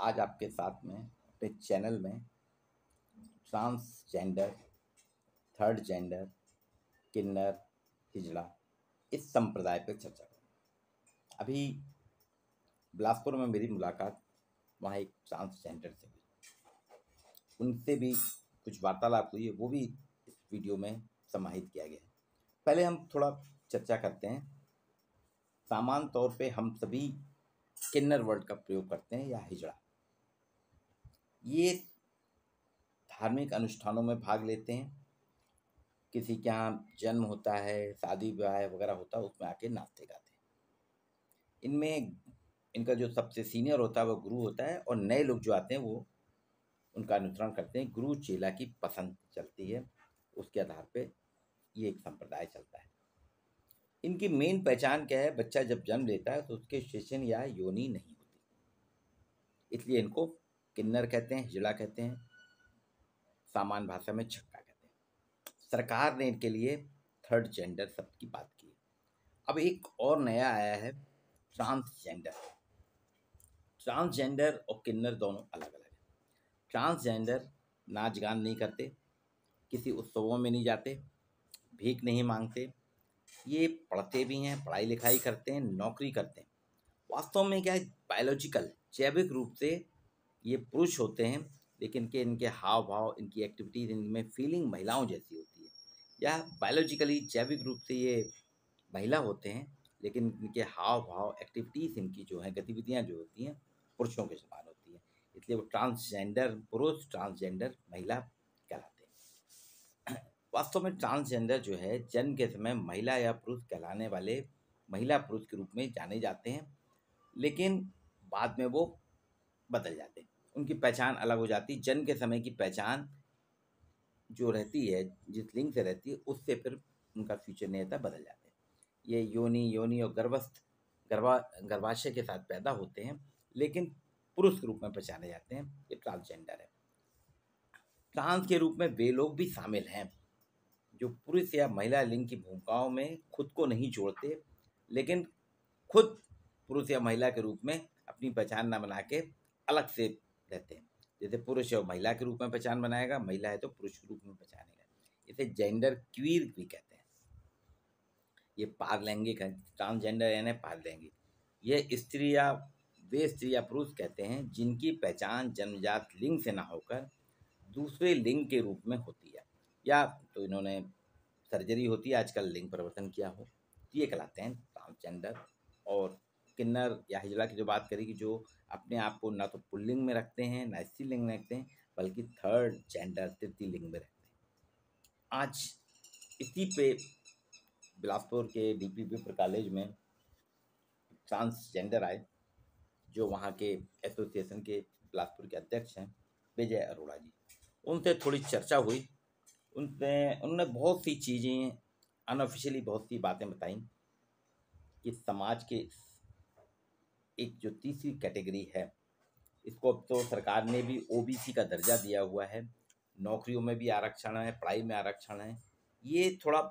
आज आपके साथ में अपने चैनल में ट्रांसजेंडर, थर्ड जेंडर, किन्नर, हिजड़ा इस संप्रदाय पर चर्चा करूँ। अभी बिलासपुर में मेरी मुलाकात वहाँ एक ट्रांसजेंडर से हुई, उनसे भी कुछ वार्तालाप हुई है, वो भी इस वीडियो में समाहित किया गया है। पहले हम थोड़ा चर्चा करते हैं। सामान्य तौर पे हम सभी किन्नर वर्ड का प्रयोग करते हैं या हिजड़ा। ये धार्मिक अनुष्ठानों में भाग लेते हैं, किसी के यहाँ जन्म होता है, शादी विवाह वगैरह होता है, उसमें आके नाचते गाते हैं। इनमें इनका जो सबसे सीनियर होता है वो गुरु होता है, और नए लोग जो आते हैं वो उनका अनुसरण करते हैं। गुरु चेला की पसंद चलती है, उसके आधार पे ये एक संप्रदाय चलता है। इनकी मेन पहचान क्या है? बच्चा जब जन्म लेता है तो उसके शेषन या योनि नहीं होती, इसलिए इनको किन्नर कहते हैं, हिजड़ा कहते हैं, सामान्य भाषा में छक्का कहते हैं। सरकार ने इनके लिए थर्ड जेंडर शब्द की बात की। अब एक और नया आया है, ट्रांसजेंडर। ट्रांसजेंडर और किन्नर दोनों अलग अलग है। ट्रांसजेंडर नाच गान नहीं करते, किसी उत्सवों में नहीं जाते, भीख नहीं मांगते, ये पढ़ते भी हैं, पढ़ाई लिखाई करते हैं, नौकरी करते हैं। वास्तव में क्या है, बायोलॉजिकल जैविक रूप से ये पुरुष होते हैं, लेकिन के इनके हाव भाव, इनकी एक्टिविटीज, इनमें फीलिंग महिलाओं जैसी होती है। या बायोलॉजिकली जैविक रूप से ये महिला होते हैं, लेकिन इनके हाव भाव, एक्टिविटीज, इनकी जो है गतिविधियां जो होती हैं पुरुषों के समान होती हैं, इसलिए वो ट्रांसजेंडर पुरुष, ट्रांसजेंडर महिला कहलाते हैं। वास्तव में ट्रांसजेंडर जो है जन्म के समय महिला या पुरुष कहलाने वाले महिला पुरुष के रूप में जाने जाते हैं, लेकिन बाद में वो बदल जाते हैं, उनकी पहचान अलग हो जाती है। जन्म के समय की पहचान जो रहती है, जिस लिंग से रहती है, उससे फिर उनका फ्यूचर नहीं रहता, बदल जाते हैं। ये योनि और गर्भाशय के साथ पैदा होते हैं, लेकिन पुरुष के रूप में पहचाने जाते हैं। ये ट्रांसजेंडर है। ट्रांस के रूप में वे लोग भी शामिल हैं जो पुरुष या महिला लिंग की भूमिकाओं में खुद को नहीं जोड़ते, लेकिन खुद पुरुष या महिला के रूप में अपनी पहचान न बना के अलग से रहते हैं। जैसे पुरुष और महिला के रूप में पहचान बनाएगा, महिला है तो पुरुष के रूप में पहचानेगा। इसे जेंडर क्वीर भी कहते हैं। ये पारलैंगिक है, ट्रांसजेंडर यानी पारलैंगिक। वे स्त्री या पुरुष कहते हैं जिनकी पहचान जन्मजात लिंग से ना होकर दूसरे लिंग के रूप में होती है, या तो इन्होंने सर्जरी होती है आजकल, लिंग परिवर्तन किया हो, ये कहलाते हैं ट्रांसजेंडर। और किन्नर या हिजड़ा की जो बात करें कि जो अपने आप को ना तो पुल्लिंग में रखते हैं ना स्त्रीलिंग में रखते हैं, बल्कि थर्ड जेंडर तृतीय लिंग में रखते हैं। आज इसी पे बिलासपुर के डीपी विप्र कॉलेज में ट्रांसजेंडर आए, जो वहाँ के एसोसिएशन के बिलासपुर के अध्यक्ष हैं विजय अरोड़ा जी। उनसे थोड़ी चर्चा हुई। उन्होंने बहुत सी चीज़ें अनऑफिशियली बहुत सी बातें बताई कि समाज के एक जो तीसरी कैटेगरी है, इसको अब तो सरकार ने भी ओबीसी का दर्जा दिया हुआ है, नौकरियों में भी आरक्षण है, पढ़ाई में आरक्षण है। ये थोड़ा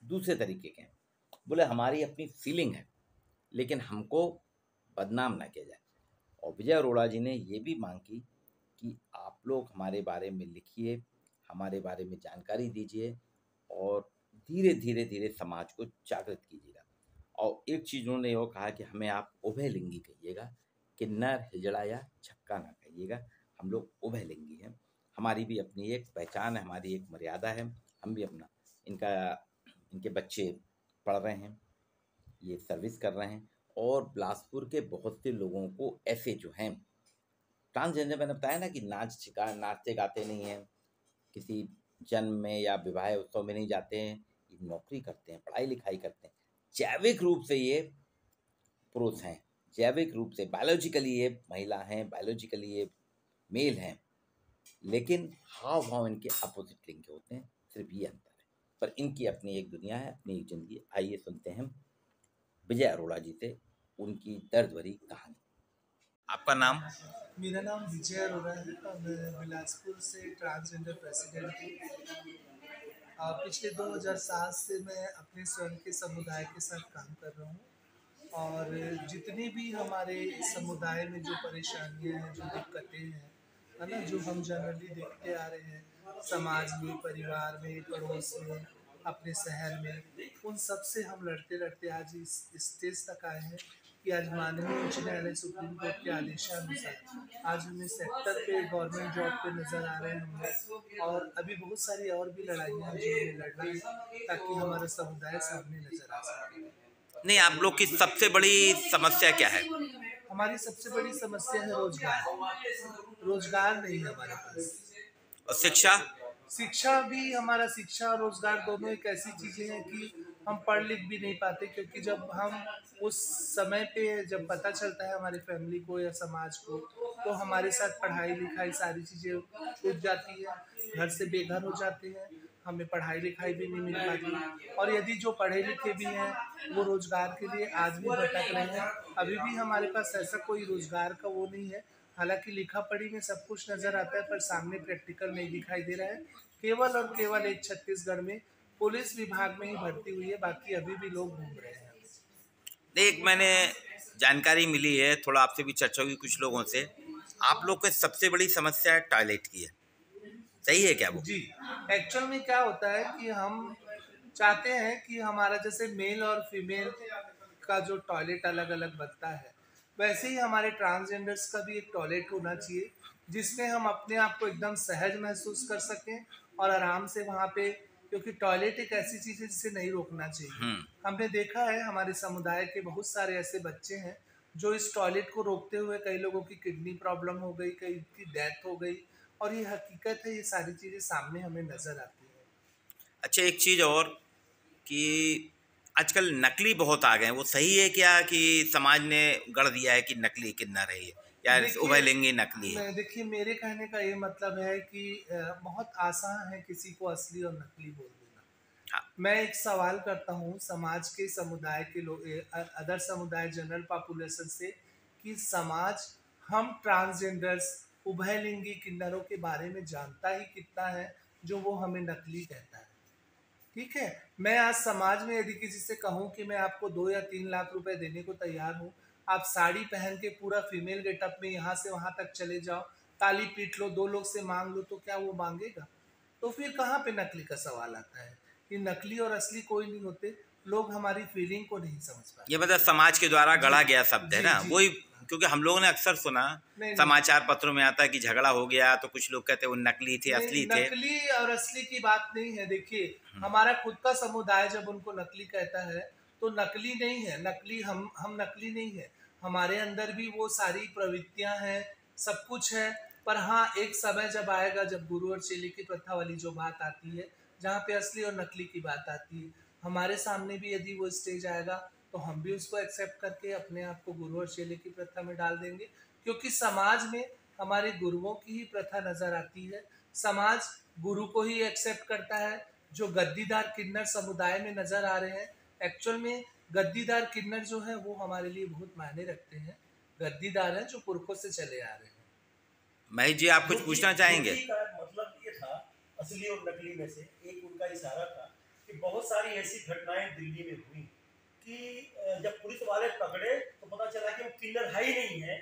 दूसरे तरीके के हैं। बोले हमारी अपनी फीलिंग है, लेकिन हमको बदनाम ना किया जाए। और विजय अरोड़ा जी ने ये भी मांग की कि आप लोग हमारे बारे में लिखिए, हमारे बारे में जानकारी दीजिए, और धीरे धीरे धीरे समाज को जागृत कीजिएगा। और एक चीज़ उन्होंने वो कहा कि हमें आप उभयलिंगी कहिएगा, किन्नर, हिजड़ा या छक्का ना कहिएगा, हम लोग उभयलिंगी हैं। हमारी भी अपनी एक पहचान है, हमारी एक मर्यादा है, हम भी अपना इनके बच्चे पढ़ रहे हैं, ये सर्विस कर रहे हैं। और बिलासपुर के बहुत से लोगों को ऐसे जो हैं ट्रांसजेंडर, मैंने बताया ना कि नाचते गाते नहीं हैं, किसी जन्म में या विवाह उत्सव में नहीं जाते हैं, ये नौकरी करते हैं, पढ़ाई लिखाई करते हैं। जैविक रूप से ये पुरुष हैं, जैविक रूप से बायोलॉजिकली ये महिला हैं, बायोलॉजिकली ये मेल हैं, लेकिन हाव भाव इनके अपोजिट लिंग के होते हैं, सिर्फ ये अंतर है। पर इनकी अपनी एक दुनिया है, अपनी एक जिंदगी। आइए सुनते हैं विजय अरोड़ा जी से उनकी दर्द भरी कहानी। आपका नाम? मेरा नाम विजय अरोड़ा है और मैं बिलासपुर से ट्रांसजेंडर प्रेसिडेंट हूँ। पिछले 2007 से मैं अपने स्वयं के समुदाय के साथ काम कर रहा हूँ। और जितनी भी हमारे समुदाय में जो परेशानियां हैं, जो दिक्कतें हैं, है ना, जो हम जनरली देखते आ रहे हैं समाज में, परिवार में, पड़ोस में, अपने शहर में, उन सब से हम लड़ते लड़ते आज इस स्टेज तक आए हैं कि आज माननीय उच्च न्यायालय सुप्रीम कोर्ट के आदेशानुसार आज हमें सेक्टर पे गवर्नमेंट जॉब पे नजर आ रहे हैं हम लोग। और अभी बहुत सारी और भी लड़ाइयाँ हैं जो हमें लड़नी है ताकि हमारा समुदाय सामने नजर आ सके। नहीं, आप लोग की सबसे बड़ी समस्या क्या है? हमारी सबसे बड़ी समस्या है रोजगार। रोजगार नहीं है हमारे पास। और शिक्षा? शिक्षा भी हमारा, शिक्षा और रोजगार दोनों एक ऐसी चीजें हैं कि हम पढ़ लिख भी नहीं पाते, क्योंकि जब हम उस समय पे जब पता चलता है हमारी फैमिली को या समाज को, तो हमारे साथ पढ़ाई लिखाई सारी चीजें छूट जाती है, घर से बेघर हो जाते हैं, हमें पढ़ाई लिखाई भी नहीं मिल पाती। और यदि जो पढ़े लिखे भी हैं वो रोजगार के लिए आज भी भटक रहे हैं। अभी भी हमारे पास ऐसा कोई रोजगार का वो नहीं है। हालांकि लिखा पढ़ी में सब कुछ नजर आता है, पर सामने प्रैक्टिकल नहीं दिखाई दे रहा है। केवल और केवल एक छत्तीसगढ़ में पुलिस विभाग में ही भर्ती हुई है, बाकी अभी भी लोग घूम रहे हैं। एक मैंने जानकारी मिली है, थोड़ा आपसे भी चर्चा हुई कुछ लोगों से, आप लोग की सबसे बड़ी समस्या टॉयलेट की है, सही है क्या वो? जी, एक्चुअल में क्या होता है कि हम चाहते हैं कि हमारा जैसे मेल और फीमेल का जो टॉयलेट अलग अलग बनता है, वैसे ही हमारे ट्रांसजेंडर्स का भी एक टॉयलेट होना चाहिए जिसमें हम अपने आप को एकदम सहज महसूस कर सकें और आराम से वहाँ पे, क्योंकि टॉयलेट एक ऐसी चीज़ है जिसे नहीं रोकना चाहिए। हमने देखा है हमारे समुदाय के बहुत सारे ऐसे बच्चे हैं जो इस टॉयलेट को रोकते हुए कई लोगों की किडनी प्रॉब्लम हो गई, कई की डेथ हो गई, और ये हकीकत है, ये सारी चीज़ें सामने हमें नज़र आती है। अच्छा, एक चीज़ और कि आजकल नकली बहुत आ गए हैं, वो सही है क्या कि समाज ने गढ़ दिया है कि नकली किन्नर है ये, या उभयलिंगी नकली है? देखिए, मेरे कहने का ये मतलब है कि बहुत आसान है किसी को असली और नकली बोल देना। हाँ। मैं एक सवाल करता हूँ समाज के, समुदाय के लोग, अदर समुदाय, जनरल पॉपुलेशन से, कि समाज हम ट्रांसजेंडर्स, उभयलिंगी किन्नरों के बारे में जानता ही कितना है जो वो हमें नकली कहता है। ठीक है, मैं आज समाज में यदि किसी से कहूँ कि मैं आपको 2 या 3 लाख रुपए देने को तैयार हूँ, आप साड़ी पहन के पूरा फीमेल गेटअप में यहाँ से वहां तक चले जाओ, ताली पीट लो, 2 लोग से मांग लो, तो क्या वो मांगेगा? तो फिर कहाँ पे नकली का सवाल आता है? कि नकली और असली कोई नहीं होते, लोग हमारी फीलिंग को नहीं समझ ये पाते। मतलब समाज के द्वारा गढ़ा गया शब्द है जी ना, जी। वही। क्योंकि हम लोगों ने अक्सर सुना नहीं नहीं समाचार पत्रों में आता है कि झगड़ा हो गया तो कुछ लोग कहते हैं वो नकली थे, नहीं, असली थे। नकली और असली की बात नहीं है। देखिए, हमारा खुद का समुदाय जब उनको नकली कहता है तो नकली नहीं है, नकली हम नकली नहीं है। हमारे अंदर भी वो सारी प्रवृत्तियां हैं, सब कुछ है। पर हाँ, एक समय जब आएगा जब गुरु और चेले की प्रथा वाली जो बात आती है, जहाँ पे असली और नकली की बात आती है, हमारे सामने भी यदि वो स्टेज आएगा तो हम भी उसको एक्सेप्ट करके अपने आप को गुरु और चेले की प्रथा में डाल देंगे, क्योंकि समाज में हमारे गुरुओं की ही प्रथा नजर आती है। समाज गुरु को ही एक्सेप्ट करता है। जो गद्दीदार किन्नर समुदाय में नजर आ रहे हैं, एक्चुअल में गद्दीदार किन्नर जो है वो हमारे लिए बहुत मायने रखते हैं। गद्दीदार है जो पुरखों से चले आ रहे हैं। महेश जी, आप कुछ पूछना चाहेंगे? का मतलब ये था, असली और नकली में से एक उनका इशारा था कि बहुत सारी ऐसी घटनाएं दिल्ली में हुई कि जब पुलिस वाले पकड़े तो पता चला कि वो किन्नर है ही नहीं है,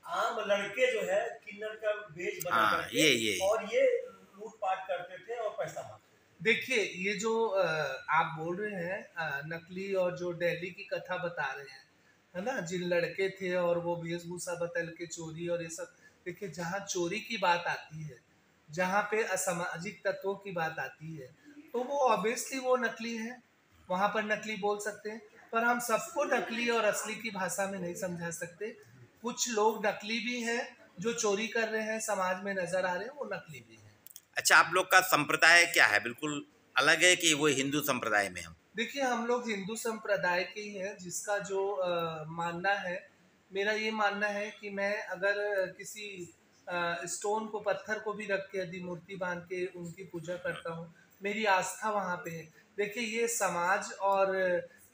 आम लड़के जो है किन्नर का वेश बना हाँ, करके ये और ये लूटपाट करते थे और पैसा मांगते थे। देखिए, ये जो आप बोल रहे हैं नकली, और जो दिल्ली की कथा बता रहे हैं, है ना, जिन लड़के थे और वो वेशभूषा बदल के चोरी और ये सब। देखिए, जहाँ चोरी की बात आती है, जहाँ पे असामाजिक तत्वों की बात आती है, तो वो ऑब्वियसली वो नकली है, वहां पर नकली बोल सकते हैं। पर हम सबको नकली और असली की भाषा में नहीं समझा सकते। कुछ लोग नकली भी हैं जो चोरी कर रहे हैं, समाज में नजर आ रहे हैं, वो नकली भी हैं। अच्छा, आप लोग का संप्रदाय क्या है? बिल्कुल अलग है कि वो हिंदू संप्रदाय में हम? देखिए, हम लोग हिंदू संप्रदाय के ही हैं, जिसका जो मानना है, मेरा ये मानना है कि मैं अगर किसी स्टोन को, पत्थर को भी रख के यदि मूर्ति बांध के उनकी पूजा करता हूँ, मेरी आस्था वहाँ पे है। देखिए, ये समाज और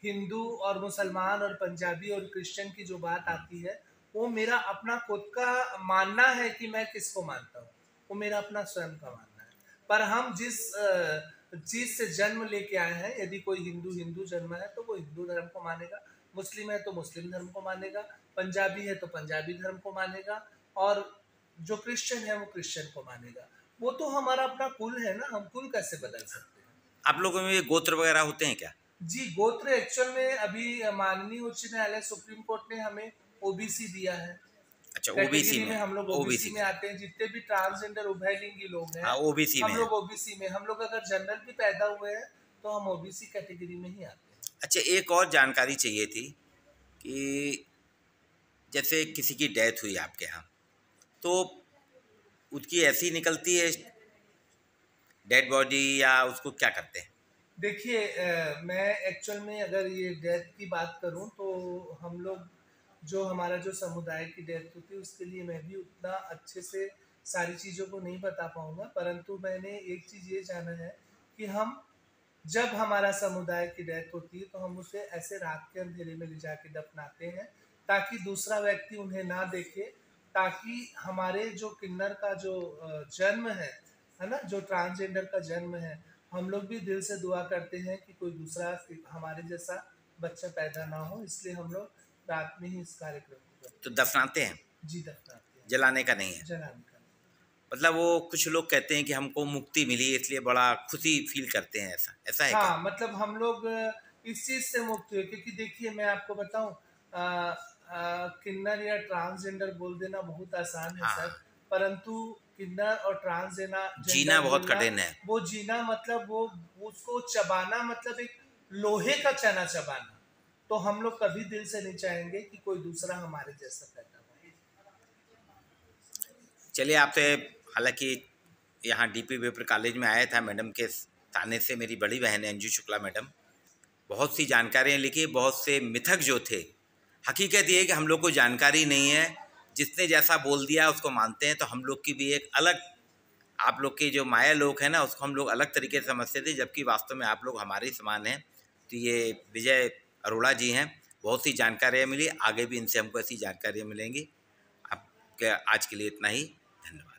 हिंदू और मुसलमान और पंजाबी और क्रिश्चियन की जो बात आती है, वो मेरा अपना खुद का मानना है कि मैं किसको मानता हूँ, वो मेरा अपना स्वयं का मानना है। पर हम जिस चीज से जन्म लेके आए हैं, यदि कोई हिंदू जन्म है तो वो हिंदू धर्म को मानेगा, मुस्लिम है तो मुस्लिम धर्म को मानेगा, पंजाबी है तो पंजाबी धर्म को मानेगा, और जो क्रिश्चियन है वो क्रिश्चियन को मानेगा। वो तो हमारा अपना कुल है ना, हम कुल कैसे बदल सकते हैं? आप लोगों में ये गोत्र वगैरह होते हैं क्या? जी, गोत्र एक्चुअल में अभी माननीय उच्च न्यायालय सुप्रीम कोर्ट ने हमें ओबीसी दिया है। अच्छा, ओबीसी कैटेगरी में में, हम लोग ओबीसी में आते हैं। जितने भी ट्रांसजेंडर उभयलिंगी लोग हैं, हाँ ओबीसी में हम है। लोग ओबीसी में। हम लोग अगर जनरल भी पैदा हुए हैं तो हम ओबीसी कैटेगरी में ही आते हैं। अच्छा, एक और जानकारी चाहिए थी कि जैसे किसी की डेथ हुई आपके यहाँ, तो उसकी ऐसी निकलती है डेड बॉडी, या उसको क्या करते हैं? देखिए, मैं एक्चुअल में अगर ये डेथ की बात करूं तो हम लोग जो हमारा जो समुदाय की डेथ होती है उसके लिए मैं भी उतना अच्छे से सारी चीज़ों को नहीं बता पाऊंगा, परंतु मैंने एक चीज़ ये जाना है कि हम जब हमारा समुदाय की डेथ होती है तो हम उसे ऐसे रात के अंधेरे में ले जाके दफनाते हैं ताकि दूसरा व्यक्ति उन्हें ना देखे, ताकि हमारे जो किन्नर का जो जन्म है ना, जो ट्रांसजेंडर का जन्म है, हम लोग भी दिल से दुआ करते हैं कि कोई दूसरा हमारे जैसा बच्चा पैदा ना हो, इसलिए हम लोग रात में ही इस कार्यक्रम को करते तो दफनाते हैं, हैं। जी, दफनाते हैं, जलाने का नहीं है? जलाने का। मतलब वो कुछ लोग कहते हैं कि हमको मुक्ति मिली इसलिए बड़ा खुशी फील करते हैं, ऐसा ऐसा है क्या? हाँ, मतलब हम लोग इस चीज से मुक्त हुए, क्योंकि देखिए मैं आपको बताऊं, किन्नर या ट्रांसजेंडर बोल देना बहुत आसान है हाँ, सर, परंतु किन्नर और जीना बहुत बोलना, कठिन है। वो जीना मतलब वो उसको चबाना मतलब एक लोहे का चना चबाना। तो हम लोग कभी दिल से नहीं चाहेंगे कि कोई दूसरा हमारे जैसा पैदा हो। चलिए, आपसे हालांकि यहाँ डीपी वेपर कॉलेज में आया था, मैडम के थाने से मेरी बड़ी बहन है अंजू शुक्ला मैडम, बहुत सी जानकारियाँ लिखी, बहुत से मिथक जो थे। हकीकत ये है कि हम लोग को जानकारी नहीं है, जिसने जैसा बोल दिया उसको मानते हैं। तो हम लोग की भी एक अलग, आप लोग के जो माया लोग हैं ना, उसको हम लोग अलग तरीके से समझते थे, जबकि वास्तव में आप लोग हमारे समान हैं। तो ये विजय अरोड़ा जी हैं, बहुत सी जानकारियाँ मिली, आगे भी इनसे हमको ऐसी जानकारियाँ मिलेंगी। आपके आज के लिए इतना ही, धन्यवाद।